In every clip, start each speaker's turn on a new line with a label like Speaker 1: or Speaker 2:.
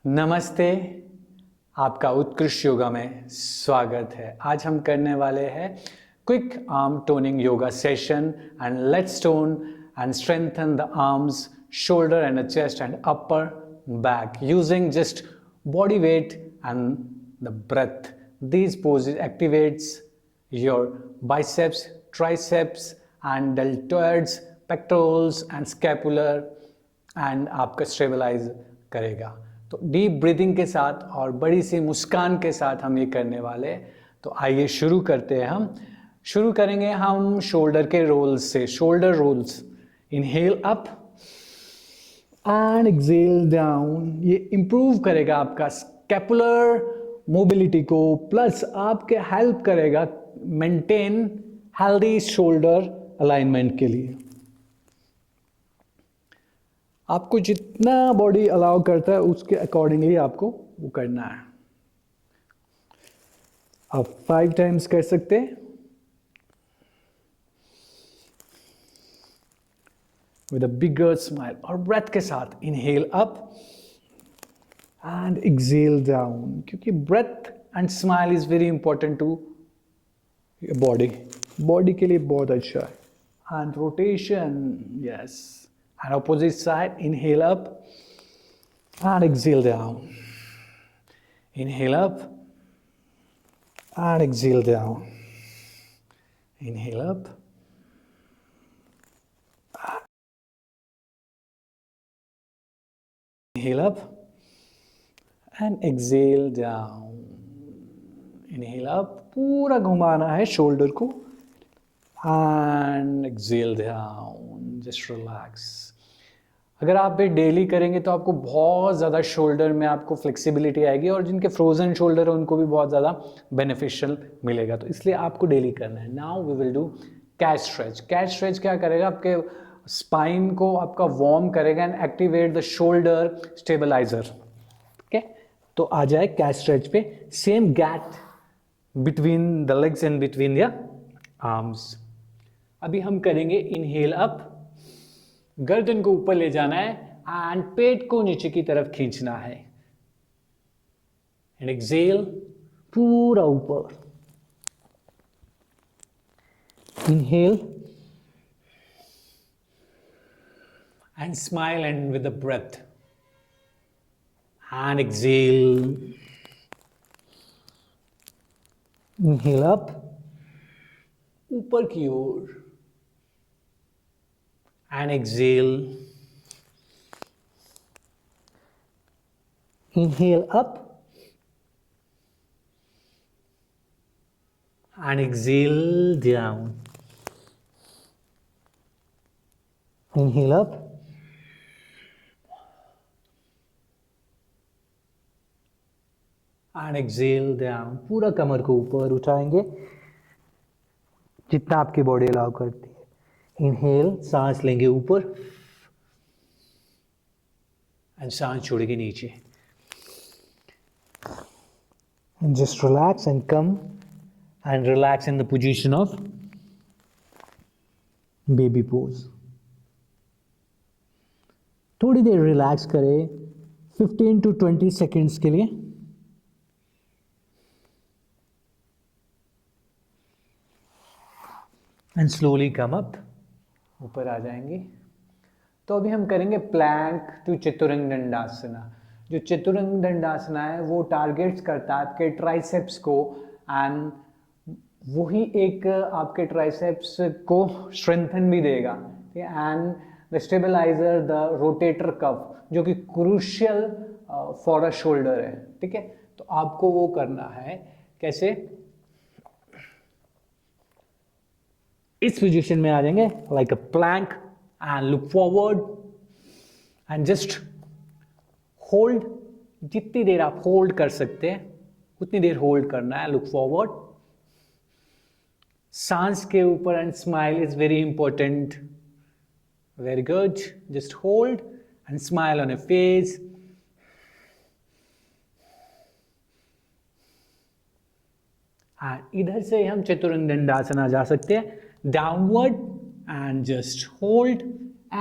Speaker 1: नमस्ते। आपका उत्कृष्ट योगा में स्वागत है। आज हम करने वाले हैं quick arm toning yoga session and let's tone and strengthen the arms, shoulder and the chest and upper back using just body weight and the breath. These poses activates your biceps, triceps and deltoids, pectorals and scapular and आपका stabilise करेगा। तो deep breathing के साथ और बड़ी सी मुस्कान के साथ हम ये करने वाले। तो आइए शुरू करते हैं। हम शुरू करेंगे हम शोल्डर के रोल्स से। Shoulder rolls, inhale up and exhale down. ये इंप्रूव करेगा आपका स्कैपुलर मोबिलिटी को, प्लस आपके हेल्प करेगा मेंटेन हेल्दी शोल्डर अलाइनमेंट के लिए। आपको जितना बॉडी अलाउ करता है उसके अकॉर्डिंगली आपको वो करना है। आप 5 टाइम्स कर सकते हैं विद अ बिगर स्माइल और ब्रेथ के साथ। Inhale up and exhale down, क्योंकि breath and smile is very important to body के लिए बहुत अच्छा है। And rotation, yes. And opposite side, inhale up and exhale down. Inhale up and exhale down. Inhale up. Inhale up and exhale down. Inhale up, पूरा घुमाना है shoulder को and exhale down. Just relax. अगर आप ये daily करेंगे तो आपको बहुत ज़्यादा शोल्डर में आपको फ्लेक्सिबिलिटी आएगी और जिनके फ्रोजन शोल्डर है उनको भी बहुत ज़्यादा बेनिफिशियल मिलेगा। तो इसलिए आपको डेली करना है। Now we will do cat stretch. Cat stretch क्या करेगा? आपके स्पाइन को आपका वार्म करेगा and activate the shoulder stabiliser. ठीक है, तो आ जाए कैट स्ट्रेच पे। Same gap between the legs and between the arms. अभी हम करेंगे इनहेल अप, गर्दन को ऊपर ले जाना है एंड पेट को नीचे की तरफ खींचना है। एंड एक्सेल, पूरा ऊपर। Inhale and smile and with the breath and exhale. Inhale up, ऊपर की ओर and exhale. Inhale up and exhale down. Inhale up and exhale down. पूरा कमर को ऊपर उठाएंगे जितना आपकी बॉडी अलाउ करती है। इनहेल, सांस लेंगे ऊपर एंड सांस छोड़ेंगे नीचे। And just relax and come and relax in the position of baby pose. थोड़ी देर रिलैक्स करें 15 to 20 सेकेंड्स के लिए। एंड स्लोली कम अप, ऊपर आ जाएंगे। तो अभी हम करेंगे प्लैंक टू चतुरंग दंडासना। जो चतुरंग दंडासना है वो टारगेट्स करता है आपके ट्राइसेप्स को एंड वही एक आपके ट्राइसेप्स को स्ट्रेंथन भी देगा। And the stabiliser the rotator cuff, जो कि क्रूशियल फॉर अ शोल्डर है। ठीक है, तो आपको वो करना है। कैसे? इस पोजीशन में आ जाएंगे like a plank and look forward and just hold. जितनी देर आप होल्ड कर सकते हैं उतनी देर होल्ड करना है। लुक फॉरवर्ड, सांस के ऊपर and smile is very important. Very good, just hold and smile on A face. इधर से हम चतुरंग दंडासना जा सकते हैं। Downward and just hold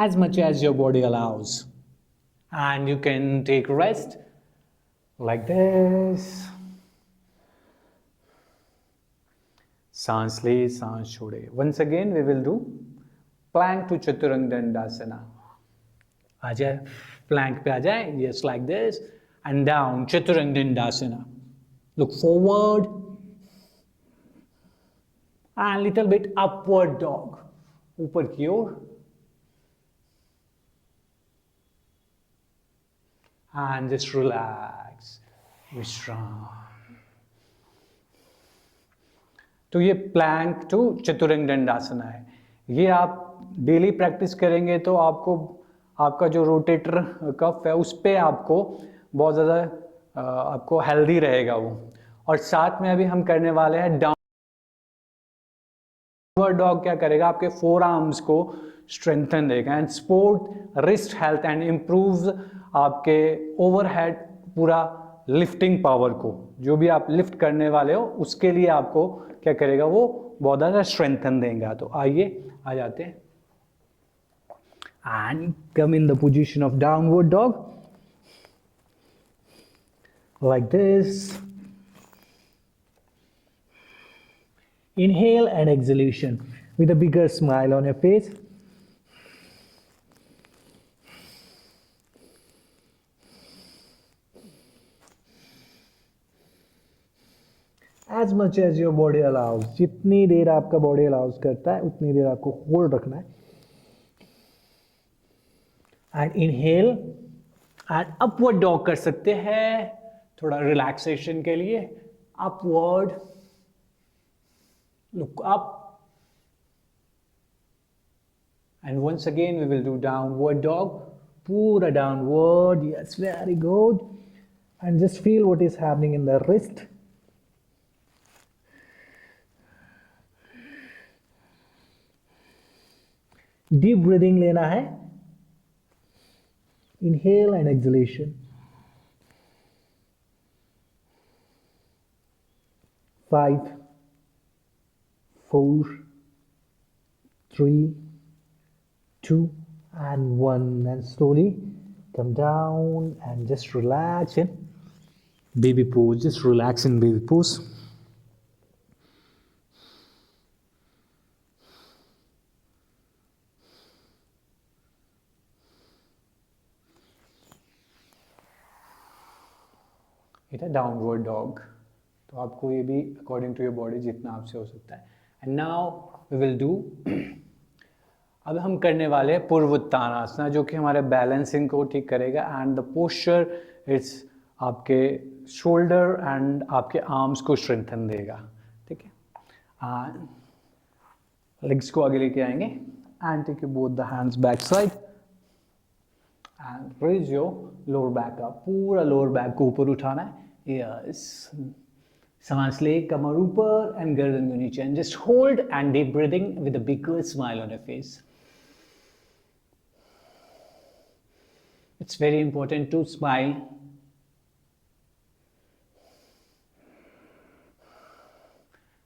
Speaker 1: as much as your body allows and you can take rest like this. सांस ले सांस छोड़े. Once again we will do plank to chaturanga dandasana. आ जाए, plank पे आ जाए. Yes, like this and down chaturanga dandasana. Look forward and little bit upward dog. ऊपर की ओर. And just relax, विश्राम. तो ये प्लैंक टू चतुरंग दंडासना है. ये आप डेली प्रैक्टिस करेंगे तो आपको आपका जो रोटेटर कफ है उस पर आपको बहुत ज़्यादा आपको हेल्दी रहेगा वो. और साथ में अभी हम करने वाले हैं डाउनवर्ड डॉग. क्या करेगा, आपके फोर आर्म्स को स्ट्रेंथन देगा and support wrist health and improve आपके ओवरहेड पूरा लिफ्टिंग पावर को. जो भी आप लिफ्ट करने वाले हो उसके लिए आपको क्या करेगा, वो बहुत ज़्यादा स्ट्रेंथन देगा. तो आइए आ जाते हैं and come in the position of downward dog like this. Inhale and exhalation with a bigger smile on your face. As much as your body allows. जितनी देर आपका बॉडी अलाउज करता है उतनी देर आपको होल्ड रखना है. And inhale and upward dog कर सकते हैं थोड़ा रिलैक्सेशन के लिए. Upward, look up, and once again we will do downward dog. Pura downward. Yes, very good. And just feel what is happening in the wrist. Deep breathing लेना है. Inhale and exhalation. 5, 4, 3, 2, and 1. And slowly come down and just relax in baby pose. Just relax in baby pose. It है downward dog. तो आपको ये भी according to your body जितना आपसे हो सकता है. And now we will do, अब हम करने वाले हैं पूर्वोत्तानासना जो कि हमारे बैलेंसिंग को ठीक करेगा. एंड द पोस्चर इट्स आपके शोल्डर एंड आपके आर्म्स को स्ट्रेंथन देगा. ठीक है. लेग्स को आगे लेके आएंगे and take you both the hands back side and raise your lower back up. पूरा लोअर बैक को ऊपर उठाना है. यस, सांस ले, कमर ऊपर एंड गर्दन को नीचे. And just hold and deep breathing with a bigger smile on your face. It's very important to smile.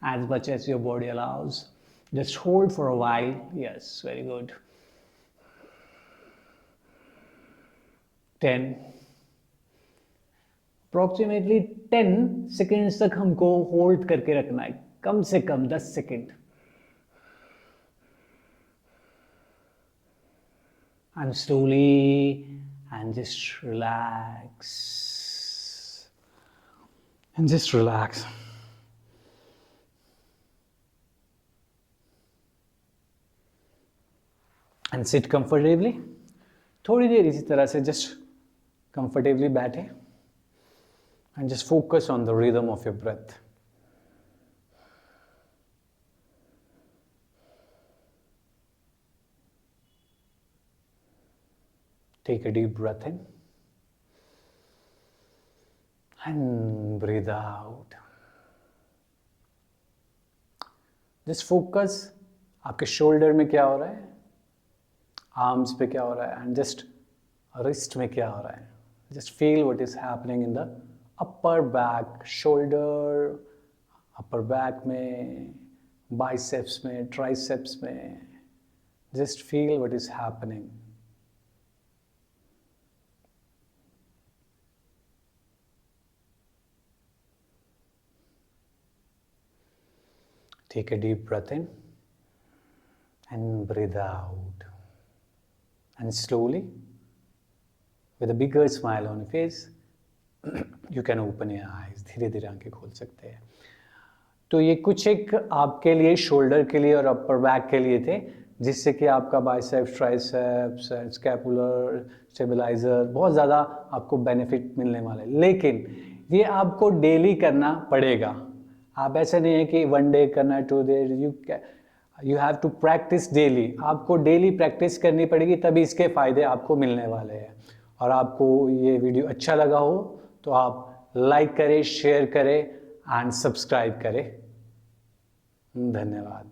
Speaker 1: As much as your body allows. Just hold for a while. Yes, very good. 10. Approximately 10 seconds तक हमको hold करके रखना है. कम से कम 10 second. And slowly and just relax. And just relax. And sit comfortably. थोड़ी देर इसी तरह से just comfortably बैठे. And just focus on the rhythm of your breath. Take a deep breath in and breathe out. Just focus आपके shoulder में क्या हो रहा है, आर्म्स पे क्या हो रहा है, एंड जस्ट रिस्ट में क्या हो रहा है. Just feel what is happening in the upper back, shoulder, upper back में, biceps में, triceps में. Just feel what is Take a deep breath in and breathe out. And slowly, with a bigger smile on your face, you can open your eyes. धीरे धीरे आंखें खोल सकते हैं. तो ये कुछ एक आपके लिए शोल्डर के लिए और अपर बैक के लिए थे, जिससे कि आपका बाइसेप्स, ट्राइसेप्स, स्कैपुलर स्टेबलाइजर बहुत ज़्यादा आपको बेनिफिट मिलने वाला है. लेकिन ये आपको डेली करना पड़ेगा. आप ऐसा नहीं है कि 1 डे करना, 2 day, you have to practise daily. आपको डेली प्रैक्टिस करनी पड़ेगी, तभी इसके फ़ायदे आपको मिलने वाले हैं. और आपको ये वीडियो अच्छा लगा हो तो आप लाइक करें, शेयर करें एंड सब्सक्राइब करें. धन्यवाद.